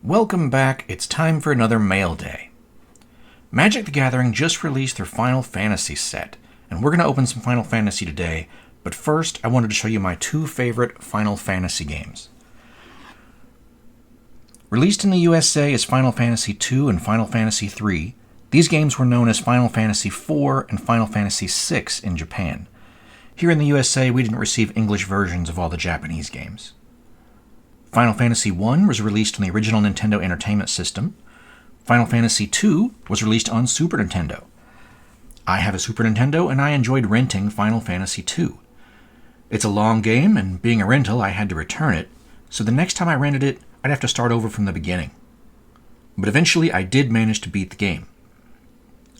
Welcome back, it's time for another mail day. Magic the Gathering just released their Final Fantasy set, and we're going to open some Final Fantasy today, but first I wanted to show you my two favorite Final Fantasy games. Released in the USA as Final Fantasy II and Final Fantasy III, these games were known as Final Fantasy IV and Final Fantasy VI in Japan. Here in the USA, we didn't receive English versions of all the Japanese games. Final Fantasy I was released on the original Nintendo Entertainment System. Final Fantasy II was released on Super Nintendo. I have a Super Nintendo and I enjoyed renting Final Fantasy II. It's a long game, and being a rental, I had to return it, so the next time I rented it, I'd have to start over from the beginning. But eventually, I did manage to beat the game.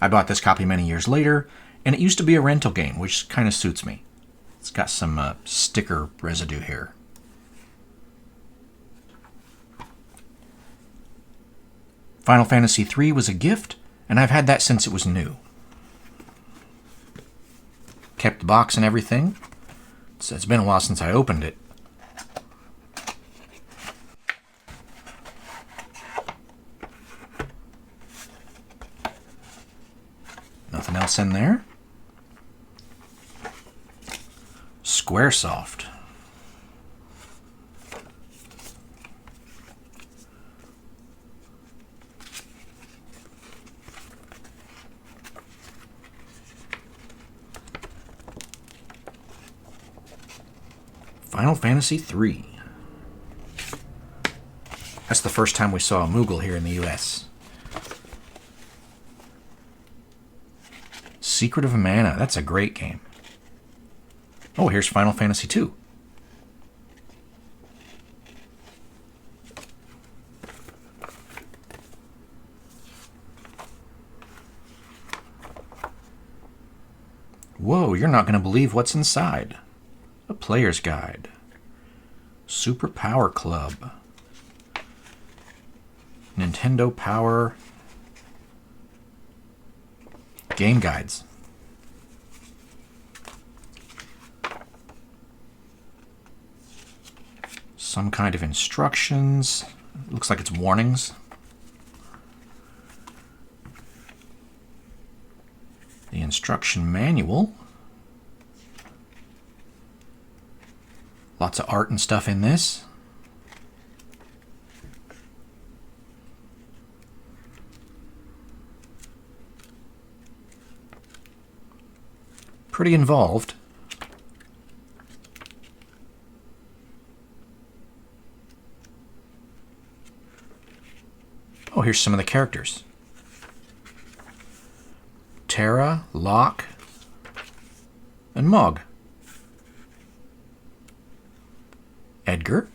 I bought this copy many years later, and it used to be a rental game, which kind of suits me. It's got some sticker residue here. Final Fantasy III was a gift, and I've had that since it was new. Kept the box and everything. So it's been a while since I opened it. Nothing else in there. Squaresoft. Final Fantasy III. That's the first time we saw a Moogle here in the US. Secret of Mana. That's a great game. Oh, here's Final Fantasy II. Whoa, you're not going to believe what's inside. A player's guide. Super Power Club. Nintendo Power. Game guides. Some kind of instructions. Looks like it's warnings. The instruction manual. Lots of art and stuff in this. Pretty involved. Oh, here's some of the characters. Terra, Locke, and Mog. Edgar.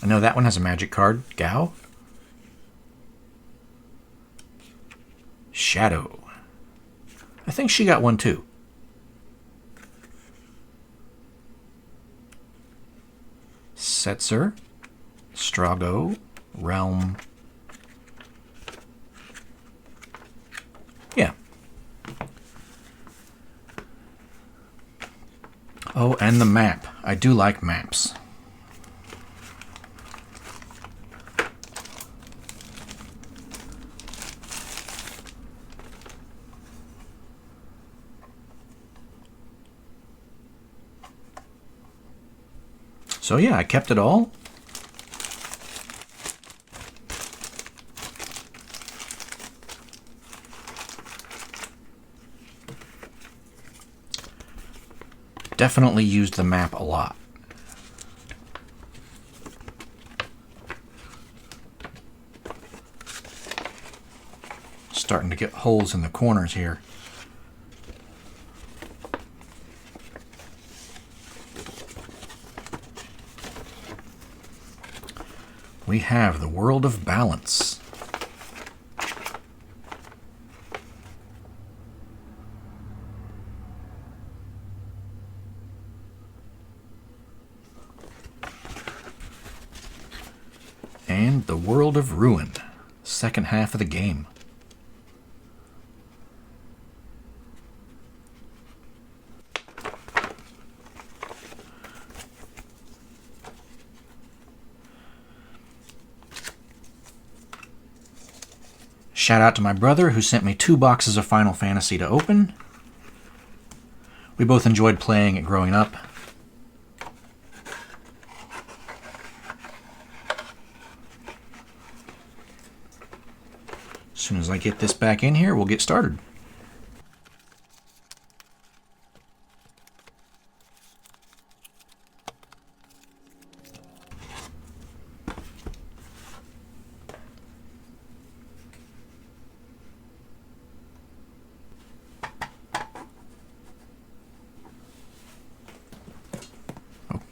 I know that one has a magic card. Gao. Shadow. I think she got one too. Setzer. Strago. Realm. Yeah. Oh, and the map. I do like maps. So yeah, I kept it all. Definitely used the map a lot. Starting to get holes in the corners here. We have the World of Balance. And the World of Ruin, second half of the game. shout out to my brother who sent me 2 boxes of Final Fantasy to open. We both enjoyed playing it growing up. As soon as I get this back in here, we'll get started.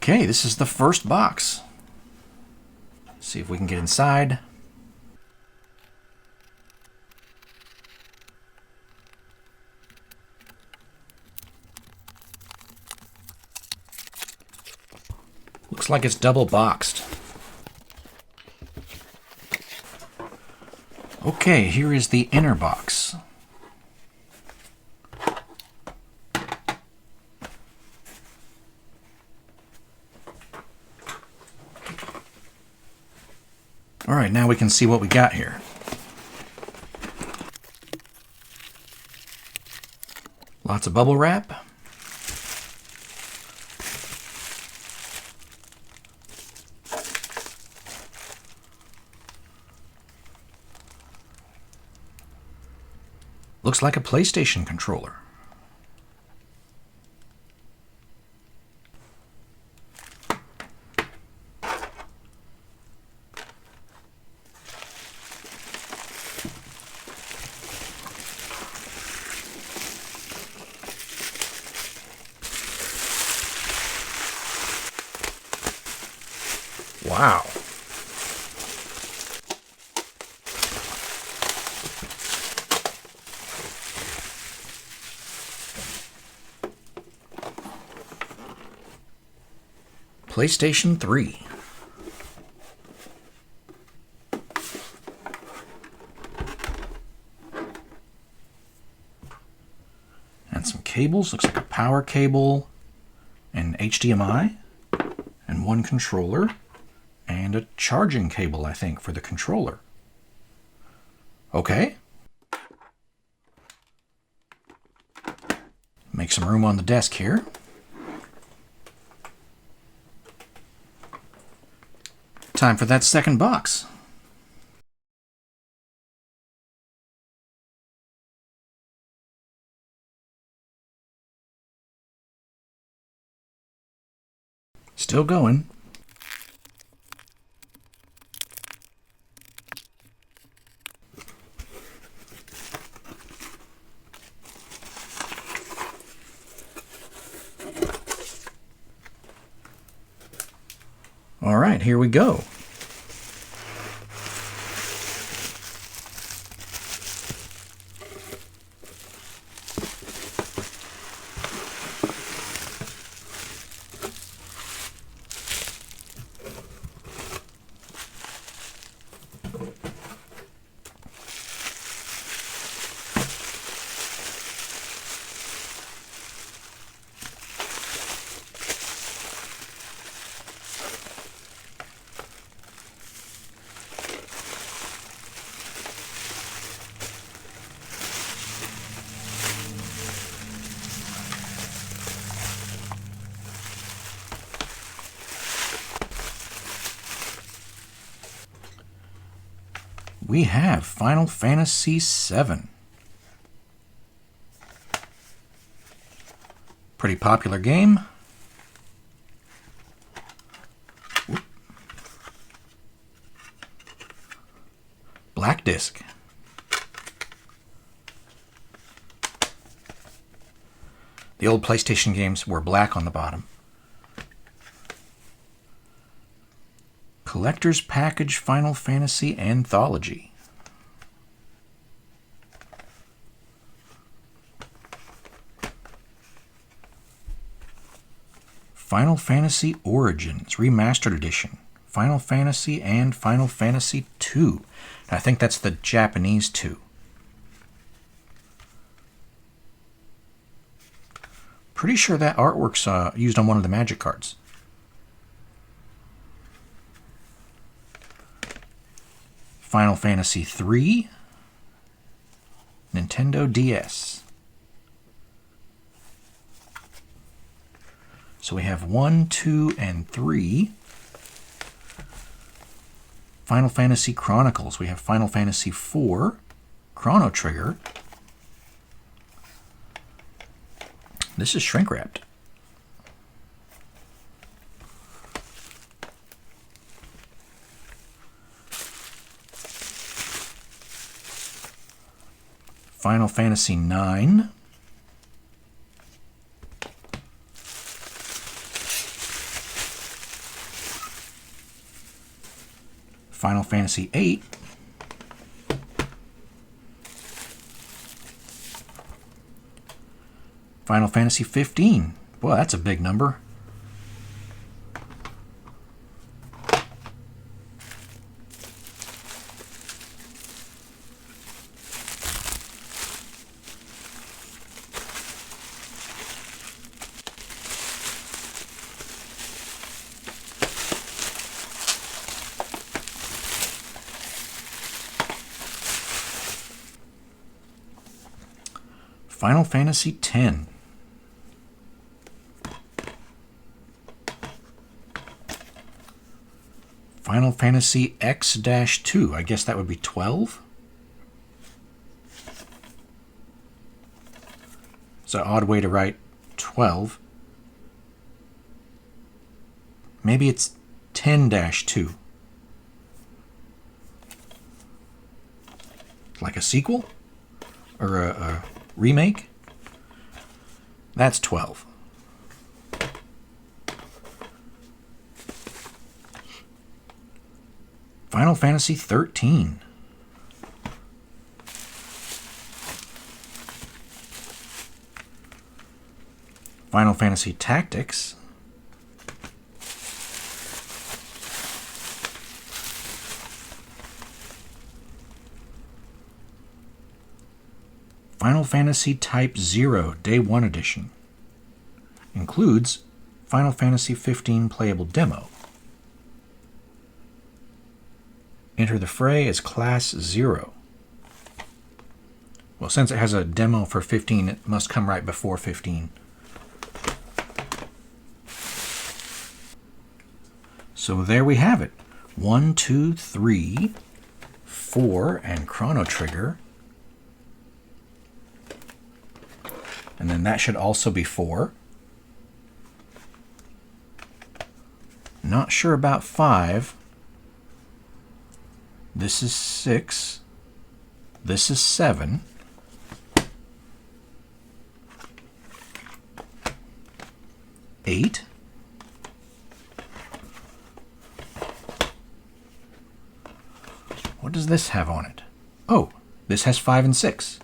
Okay, this is the first box. Let's see if we can get inside. Looks like it's double boxed. Okay, here is the inner box. All right, now we can see what we got here. Lots of bubble wrap. Looks like a PlayStation controller. Wow. PlayStation 3. And some cables. Looks like a power cable, an HDMI, and one controller, and a charging cable, I think, for the controller. Okay. Make some room on the desk here. Time for that second box. Still going. All right, here we go. We have Final Fantasy VII. Pretty popular game. Black disc. The old PlayStation games were black on the bottom. Collector's Package Final Fantasy Anthology. Final Fantasy Origins Remastered Edition. Final Fantasy and Final Fantasy II. I think that's the Japanese 2. Pretty sure that artwork's used on one of the Magic cards. Final Fantasy III. Nintendo DS. So we have 1, 2, and 3. Final Fantasy Chronicles. We have Final Fantasy 4, Chrono Trigger. This is shrink wrapped. Final Fantasy 9. Final Fantasy 8. Final Fantasy 15. Boy, that's a big number. Final Fantasy X. Final Fantasy X-2. I guess that would be 12. It's an odd way to write 12. Maybe it's 10-2. Like a sequel? Or a remake? That's 12. Final Fantasy 13. Final Fantasy Tactics. Final Fantasy Type 0 Day 1 Edition. Includes Final Fantasy 15 playable demo. Enter the fray as Class 0. Well, since it has a demo for 15, it must come right before 15. So there we have it. 1, 2, 3, 4, and Chrono Trigger. And then that should also be 4. Not sure about 5. This is 6. This is 7. Eight. What does this have on it? Oh, this has 5 and 6.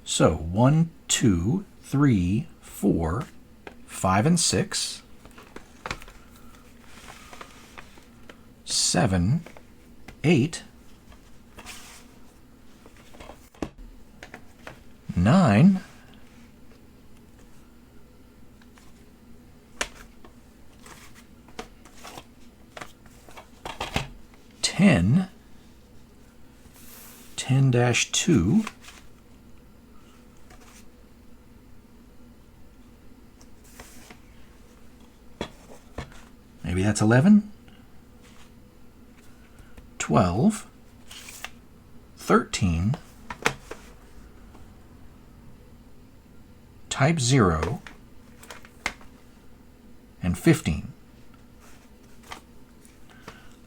So 1, 2, 3, 4, 5, and 6. 7, 8, 9, 10, 10-2, maybe that's 11, 12, 13, Type 0, and 15,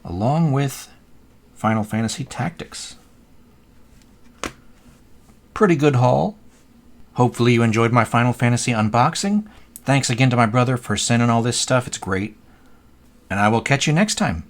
along with Final Fantasy Tactics. Pretty good haul. Hopefully you enjoyed my Final Fantasy unboxing. Thanks again to my brother for sending all this stuff. It's great. And I will catch you next time.